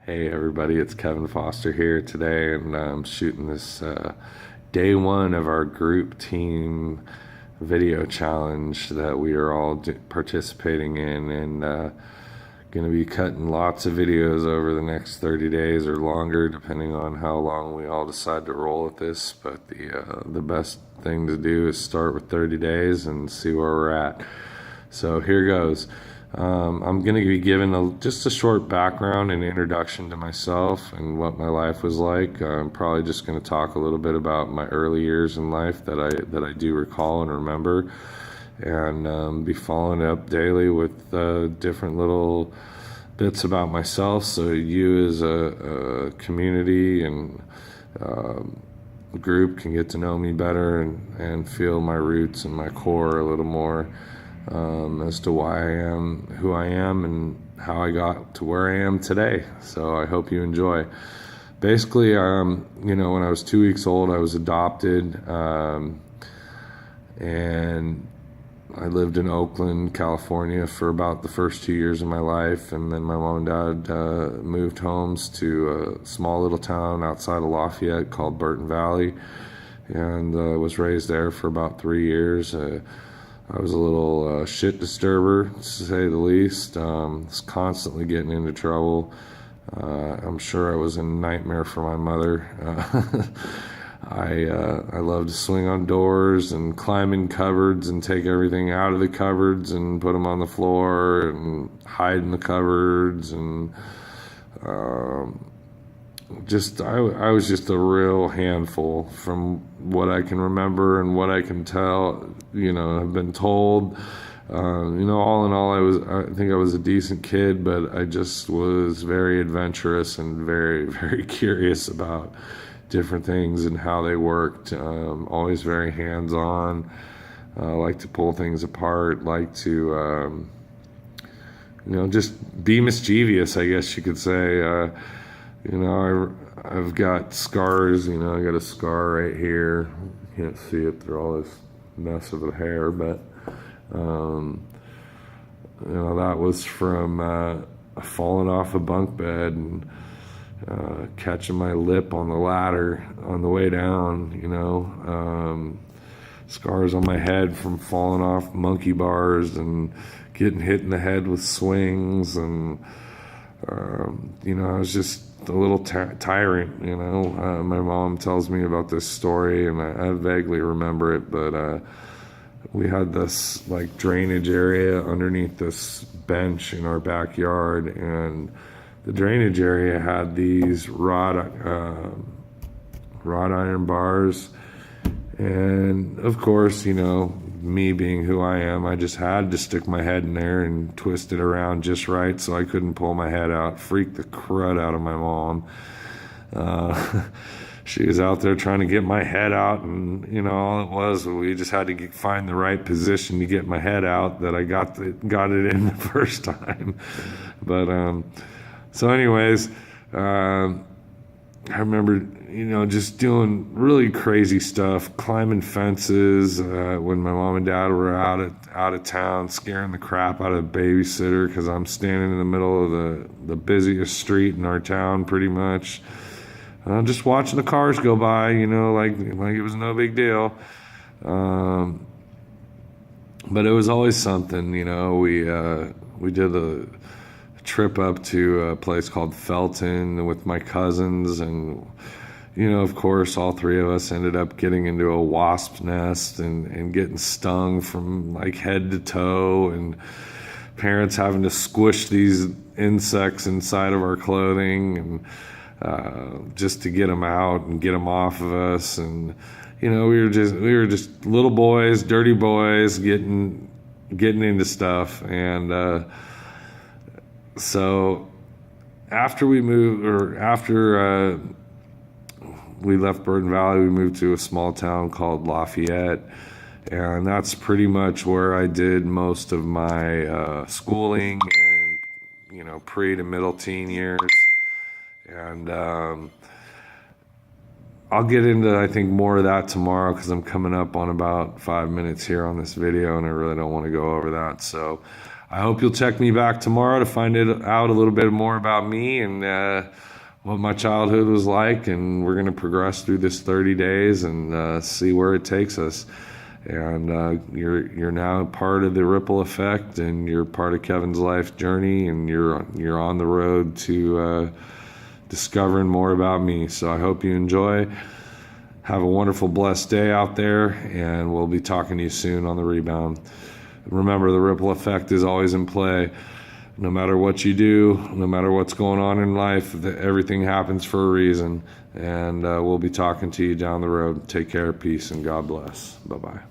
Hey everybody, it's Kevin Foster here today, and I'm shooting this day one of our group team video challenge that we are all participating in, and going to be cutting lots of videos over the next 30 days or longer, depending on how long we all decide to roll with this. But the best thing to do is start with 30 days and see where we're at. So here goes. I'm going to be giving just a short background and introduction to myself and what my life was like. I'm probably just going to talk a little bit about my early years in life that I do recall and remember, and be following up daily with different little bits about myself, so you as a community and group can get to know me better and feel my roots and my core a little more. As to why I am who I am and how I got to where I am today. So I hope you enjoy. Basically, when I was 2 weeks old, I was adopted, and I lived in Oakland, California for about the first 2 years of my life, and then my mom and dad moved homes to a small little town outside of Lafayette called Burton Valley, and was raised there for about 3 years. I was a little shit disturber, to say the least. Was constantly getting into trouble. I'm sure I was a nightmare for my mother. I loved to swing on doors and climb in cupboards and take everything out of the cupboards and put them on the floor and hide in the cupboards, and I was just a real handful from what I can remember and what I can tell. I've been told. All in all, I think I was a decent kid, but I just was very adventurous and very, very curious about different things and how they worked. Always very hands-on. Like to pull things apart. Like to, just be mischievous, I guess you could say. I've got scars. I got a scar right here. You can't see it through all this mess of the hair, but that was from falling off a bunk bed and catching my lip on the ladder on the way down. Scars on my head from falling off monkey bars and getting hit in the head with swings, and I was just a little tyrant. My mom tells me about this story, and I vaguely remember it, but we had this drainage area underneath this bench in our backyard, and the drainage area had these wrought iron bars, and of course, me being who I am, I just had to stick my head in there and twist it around just right so I couldn't pull my head out. Freaked the crud out of my mom. She was out there trying to get my head out, and all it was, we just had to find the right position to get my head out, that I got it in the first time. But so anyways, I remember, just doing really crazy stuff, climbing fences when my mom and dad were out of town, scaring the crap out of the babysitter because I'm standing in the middle of the busiest street in our town, pretty much. Just watching the cars go by, like it was no big deal. But it was always something. We did a trip up to a place called Felton with my cousins, and of course all three of us ended up getting into a wasp nest and getting stung from head to toe, and parents having to squish these insects inside of our clothing and just to get them out and get them off of us. And we were just little boys, dirty boys, getting into stuff. And so after we left Burton Valley, we moved to a small town called Lafayette, and that's pretty much where I did most of my schooling and pre to middle teen years. And I'll get into, I think, more of that tomorrow, because I'm coming up on about 5 minutes here on this video, and I really don't want to go over that. So I hope you'll check me back tomorrow to find out a little bit more about me and what my childhood was like. And we're going to progress through this 30 days and see where it takes us. And you're now part of the ripple effect, and you're part of Kevin's life journey, and you're on the road to discovering more about me. So I hope you enjoy. Have a wonderful, blessed day out there, and we'll be talking to you soon on the rebound. Remember, the ripple effect is always in play. No matter what you do, no matter what's going on in life, everything happens for a reason. And we'll be talking to you down the road. Take care, peace, and God bless. Bye-bye.